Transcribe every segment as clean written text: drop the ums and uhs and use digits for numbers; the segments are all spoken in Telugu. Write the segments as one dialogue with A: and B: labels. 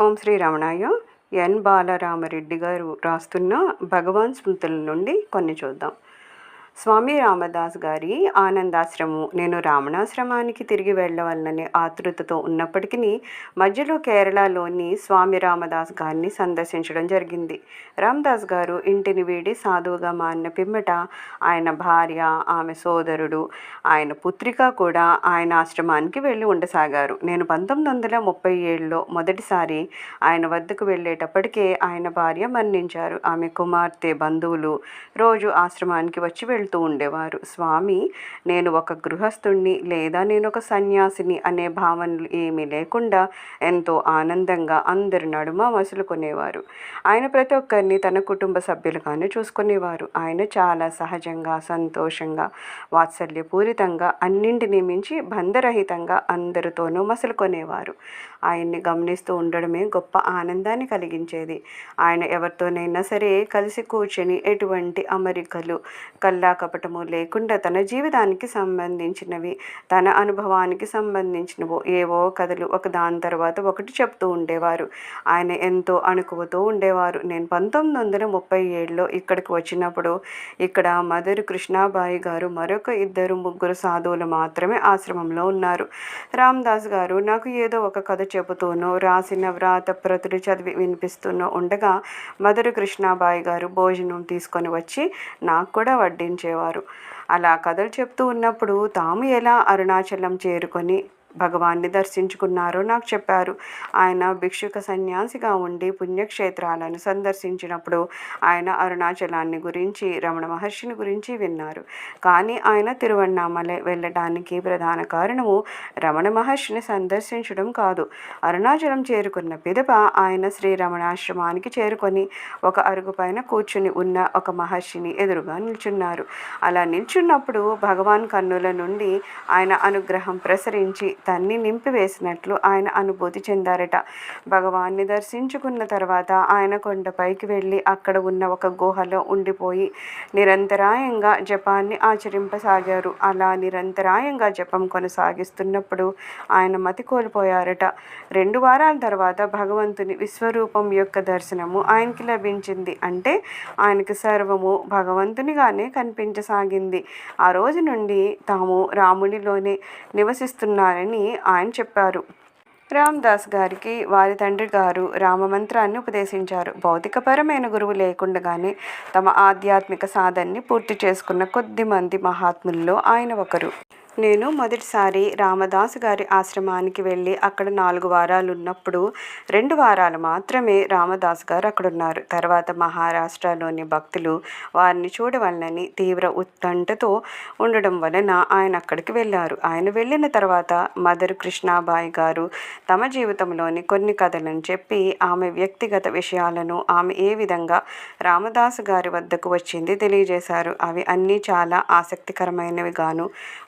A: ఓం శ్రీ రమణాయ. ఎన్ బాలరామరెడ్డి గారు రాస్తున్న భగవాన్ స్మృతుల నుండి కొన్ని చూద్దాం. స్వామి రామదాస్ గారి ఆనందాశ్రమం. నేను రామణాశ్రమానికి తిరిగి వెళ్ళవలననే ఆతృతతో ఉన్నప్పటికీ మధ్యలో కేరళలోని స్వామి రామదాస్ గారిని సందర్శించడం జరిగింది. రామదాస్ గారు ఇంటిని వీడి సాధువుగా మారిన పిమ్మట ఆయన భార్య, ఆమె సోదరుడు, ఆయన పుత్రిక కూడా ఆయన ఆశ్రమానికి వెళ్ళి ఉండసాగారు. నేను 1937లో మొదటిసారి ఆయన వద్దకు వెళ్ళేటప్పటికే ఆయన భార్య మరణించారు. ఆమె కుమార్తె, బంధువులు రోజు ఆశ్రమానికి వచ్చి వెళ్తూ ఉండేవారు. స్వామి, నేను ఒక గృహస్థుణ్ణి లేదా నేను ఒక సన్యాసిని అనే భావనలు ఏమీ లేకుండా ఎంతో ఆనందంగా అందరి నడుమ మసులుకునేవారు. ఆయన ప్రతి ఒక్కరిని తన కుటుంబ సభ్యులుగానే చూసుకునేవారు. ఆయన చాలా సహజంగా, సంతోషంగా, వాత్సల్యపూరితంగా, అన్నింటినీ మించి బంధరహితంగా అందరితోనూ మసులుకునేవారు. ఆయన్ని గమనిస్తూ ఉండడమే గొప్ప ఆనందాన్ని కలిగించేది. ఆయన ఎవరితోనైనా సరే కలిసి కూర్చొని ఎటువంటి అమరికలు, కల్లాకపటము లేకుండా తన జీవితానికి సంబంధించినవి, తన అనుభవానికి సంబంధించినవో ఏవో కథలు ఒకదాని తర్వాత ఒకటి చెప్తూ ఉండేవారు. ఆయన ఎంతో అణుకువతో ఉండేవారు. నేను 1937లో ఇక్కడికి వచ్చినప్పుడు ఇక్కడ మదర్ కృష్ణాబాయి గారు, మరొక 2-3 సాధువులు మాత్రమే ఆశ్రమంలో ఉన్నారు. రామదాస్ గారు నాకు ఏదో ఒక కథ చెబుతూనో, రాసిన వ్రాత ప్రతులు చదివి వినిపిస్తూనో ఉండగా మదర్ కృష్ణాబాయి గారు భోజనం తీసుకొని వచ్చి నాకు కూడా వడ్డించేవారు. అలా కథలు చెప్తూ ఉన్నప్పుడు తాము ఎలా అరుణాచలం చేరుకొని భగవాన్ని దర్శించుకున్నారో నాకు చెప్పారు. ఆయన భిక్షుక సన్యాసిగా ఉండి పుణ్యక్షేత్రాలను సందర్శించినప్పుడు ఆయన అరుణాచలాన్ని గురించి, రమణ మహర్షిని గురించి విన్నారు. కానీ ఆయన తిరువణ్ణామలై వెళ్ళడానికి ప్రధాన కారణము రమణ మహర్షిని సందర్శించడం కాదు. అరుణాచలం చేరుకున్న పిదప ఆయన శ్రీ రమణాశ్రమానికి చేరుకొని ఒక అరుగు పైన కూర్చుని ఉన్న ఒక మహర్షిని ఎదురుగా నిల్చున్నారు. అలా నిల్చున్నప్పుడు భగవాన్ కన్నుల నుండి ఆయన అనుగ్రహం ప్రసరించి తన్ని నింపివేసినట్లు ఆయన అనుభూతి చెందారట. భగవాన్ని దర్శించుకున్న తర్వాత ఆయన కొండపైకి వెళ్ళి అక్కడ ఉన్న ఒక గుహలో ఉండిపోయి నిరంతరాయంగా జపాన్ని ఆచరింపసాగారు. అలా నిరంతరాయంగా జపం కొనసాగిస్తున్నప్పుడు ఆయన మతి కోల్పోయారట. 2 వారాల తర్వాత భగవంతుని విశ్వరూపం యొక్క దర్శనము ఆయనకి లభించింది. అంటే ఆయనకి సర్వము భగవంతునిగానే కనిపించసాగింది. ఆ రోజు నుండి తాము రామునిలోనే నివసిస్తున్నారని ఆయన చెప్పారు. రామదాస్ గారికి వారి తండ్రి గారు రామమంత్రాన్ని ఉపదేశించారు. భౌతికపరమైన గురువు లేకుండానే తమ ఆధ్యాత్మిక సాధనని పూర్తి చేసుకున్న కొద్ది మంది మహాత్ముల్లో ఆయన ఒకరు. నేను మొదటిసారి రామదాస్ గారి ఆశ్రమానికి వెళ్ళి అక్కడ 4 వారాలు ఉన్నప్పుడు 2 వారాలు మాత్రమే రామదాస్ గారు అక్కడున్నారు. తర్వాత మహారాష్ట్రలోని భక్తులు వారిని చూడవలనని తీవ్ర ఉత్కంఠతో ఉండడం వలన ఆయన అక్కడికి వెళ్ళారు. ఆయన వెళ్ళిన తర్వాత మదర్ కృష్ణాబాయి గారు తమ జీవితంలోని కొన్ని కథలను చెప్పి ఆమె వ్యక్తిగత విషయాలను, ఆమె ఏ విధంగా రామదాస్ గారి వద్దకు వచ్చింది తెలియజేశారు. అవి అన్నీ చాలా ఆసక్తికరమైనవిగాను,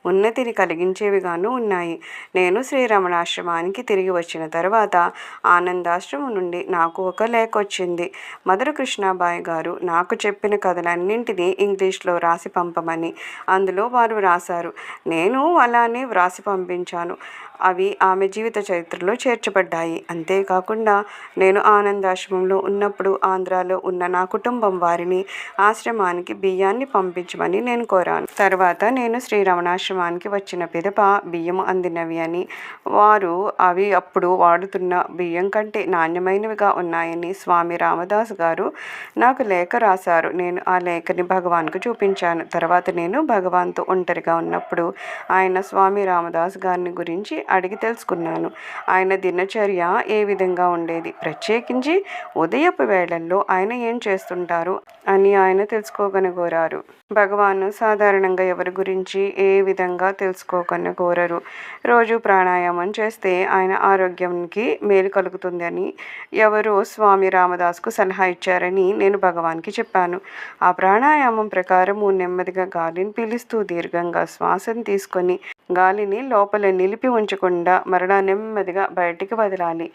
A: ఉన్నతిని కలిగించేవిగాను ఉన్నాయి. నేను శ్రీరమణాశ్రమానికి తిరిగి వచ్చిన తర్వాత ఆనందాశ్రమం నుండి నాకు ఒక లేఖ వచ్చింది. మదర్ కృష్ణాబాయి గారు నాకు చెప్పిన కథలన్నింటినీ ఇంగ్లీష్లో రాసి పంపమని అందులో వారు వ్రాసారు. నేను అలానే వ్రాసి పంపించాను. అవి ఆమె జీవిత చరిత్రలో చేర్చబడ్డాయి. అంతేకాకుండా నేను ఆనందాశ్రమంలో ఉన్నప్పుడు ఆంధ్రాలో ఉన్న నా కుటుంబం వారిని ఆశ్రమానికి బియ్యాన్ని పంపించమని నేను కోరాను. తర్వాత నేను శ్రీరమణాశ్రమానికి వచ్చిన పిదప బియ్యం అందినవి అని, వారు అవి అప్పుడు వాడుతున్న బియ్యం కంటే నాణ్యమైనవిగా ఉన్నాయని స్వామి రామదాస్ గారు నాకు లేఖ రాశారు. నేను ఆ లేఖని భగవాన్కు చూపించాను. తర్వాత నేను భగవాన్తో ఒంటరిగా ఉన్నప్పుడు ఆయన స్వామి రామదాస్ గారిని గురించి అడిగి తెలుసుకున్నాను. ఆయన దినచర్య ఏ విధంగా ఉండేది, ప్రత్యేకించి ఉదయపు వేళల్లో ఆయన ఏం చేస్తుంటారు అని ఆయన తెలుసుకోగనగోరారు. భగవాను సాధారణంగా ఎవరి గురించి ఏ విధంగా తెలుసుకోగనగోరరు. రోజు ప్రాణాయామం చేస్తే ఆయన ఆరోగ్యానికి మేలు కలుగుతుందని ఎవరో స్వామి రామదాస్కు సలహా ఇచ్చారని నేను భగవాన్కి చెప్పాను. ఆ ప్రాణాయామం ప్రకారము నెమ్మదిగా గాలిని పీలుస్తూ దీర్ఘంగా శ్వాసను తీసుకొని గాలిని లోపల నిలిపి ఉంచకుండా మరలా నెమ్మదిగా బయటికి వదలాలి.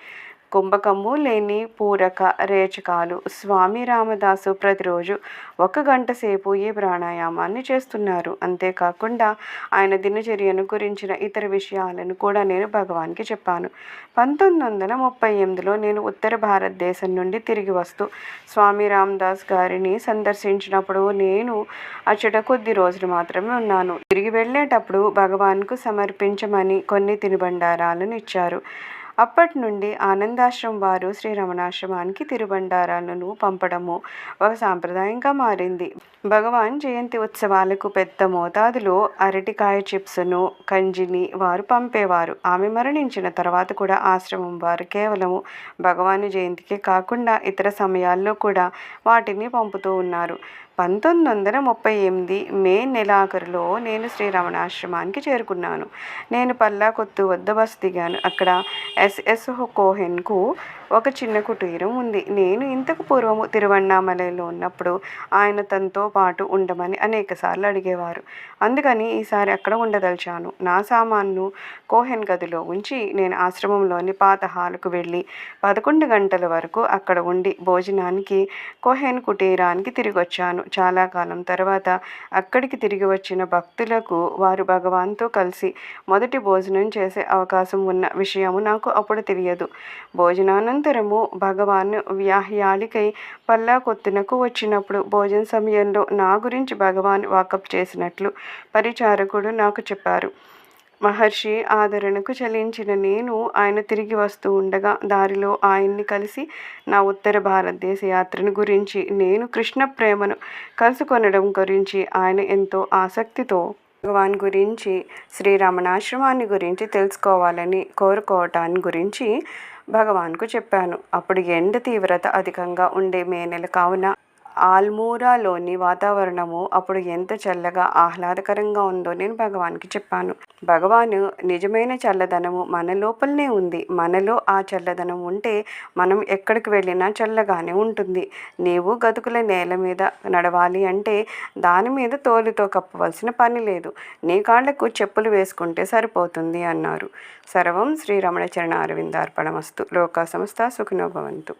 A: కుంభకము లేని పూరక రేచకాలు. స్వామి రామదాసు ప్రతిరోజు 1 గంట సేపు ఈ ప్రాణాయామాన్ని చేస్తున్నారు. అంతేకాకుండా ఆయన దినచర్యను గురించిన ఇతర విషయాలను కూడా నేను భగవాన్కి చెప్పాను. 1938లో నేను ఉత్తర భారతదేశం నుండి తిరిగి వస్తూ స్వామి రామదాస్ గారిని సందర్శించినప్పుడు నేను అచ్చట కొద్ది రోజులు మాత్రమే ఉన్నాను. తిరిగి వెళ్ళేటప్పుడు భగవాన్కు సమర్పించమని కొన్ని తినుబండారాలను ఇచ్చారు. అప్పటి నుండి ఆనందాశ్రమం వారు శ్రీ రమణాశ్రమానికి తిరుబండారాలను పంపడము ఒక సాంప్రదాయంగా మారింది. భగవాన్ జయంతి ఉత్సవాలకు పెద్ద మోతాదులో అరటికాయ చిప్స్ను, కంజిని వారు పంపేవారు. ఆమె మరణించిన తర్వాత కూడా ఆశ్రమం వారు కేవలము భగవాన్ జయంతికే కాకుండా ఇతర సమయాల్లో కూడా వాటిని పంపుతూ ఉన్నారు. 1938 మే నెలాఖరులో నేను శ్రీ రమణాశ్రమానికి చేరుకున్నాను. నేను పల్లాకొత్తు వద్ద బస్సు దిగాను. అక్కడ ఎస్ఎస్ కోహెన్కు ఒక చిన్న కుటీరం ఉంది. నేను ఇంతకు పూర్వము తిరువణ్ణామలైలో ఉన్నప్పుడు ఆయన తనతో పాటు ఉండమని అనేకసార్లు అడిగేవారు. అందుకని ఈసారి అక్కడ ఉండదలిచాను. నా సామాన్ను కోహెన్ గదిలో ఉంచి నేను ఆశ్రమంలోని పాత హాలుకు వెళ్ళి 11 గంటల వరకు అక్కడ ఉండి భోజనానికి కోహెన్ కుటీరానికి తిరిగి వచ్చాను. చాలా కాలం తర్వాత అక్కడికి తిరిగి వచ్చిన భక్తులకు వారు భగవాన్తో కలిసి మొదటి భోజనం చేసే అవకాశం ఉన్న విషయము నాకు అప్పుడు తెలియదు. భోజనానంతరము భగవాన్ వ్యాహ్యాలికై పల్లాకొత్తునకు వచ్చినప్పుడు భోజన సమయంలో నా గురించి భగవాన్ వాకప్ చేసినట్లు పరిచారకుడు నాకు చెప్పారు. మహర్షి ఆదరణకు చలించిన నేను ఆయన తిరిగి వస్తూ ఉండగా దారిలో ఆయన్ని కలిసి నా ఉత్తర భారతదేశ యాత్రను గురించి, నేను కృష్ణ ప్రేమను కలుసుకొనడం గురించి ఆయన ఎంతో ఆసక్తితో భగవాన్ గురించి, శ్రీ రమణాశ్రమాన్ని గురించి తెలుసుకోవాలని కోరుకోవటాన్ని గురించి భగవాన్కు చెప్పాను. అప్పుడు ఎండ తీవ్రత అధికంగా ఉండే మే నెల కావున ఆల్మూరాలోని వాతావరణము అప్పుడు ఎంత చల్లగా ఆహ్లాదకరంగా ఉందో నేను భగవాన్కి చెప్పాను. భగవాను నిజమైన చల్లదనము మన లోపలనే ఉంది. మనలో ఆ చల్లదనం ఉంటే మనం ఎక్కడికి వెళ్ళినా చల్లగానే ఉంటుంది. నీవు గతుకుల నేల మీద నడవాలి అంటే దాని మీద తోలుతో కప్పవలసిన పని లేదు. నీ కాళ్లకు చెప్పులు వేసుకుంటే సరిపోతుంది అన్నారు. సర్వం శ్రీరమణ చరణ అరవిందార్పణమస్తు. లోకా సమస్త సుఖినో భవంతు.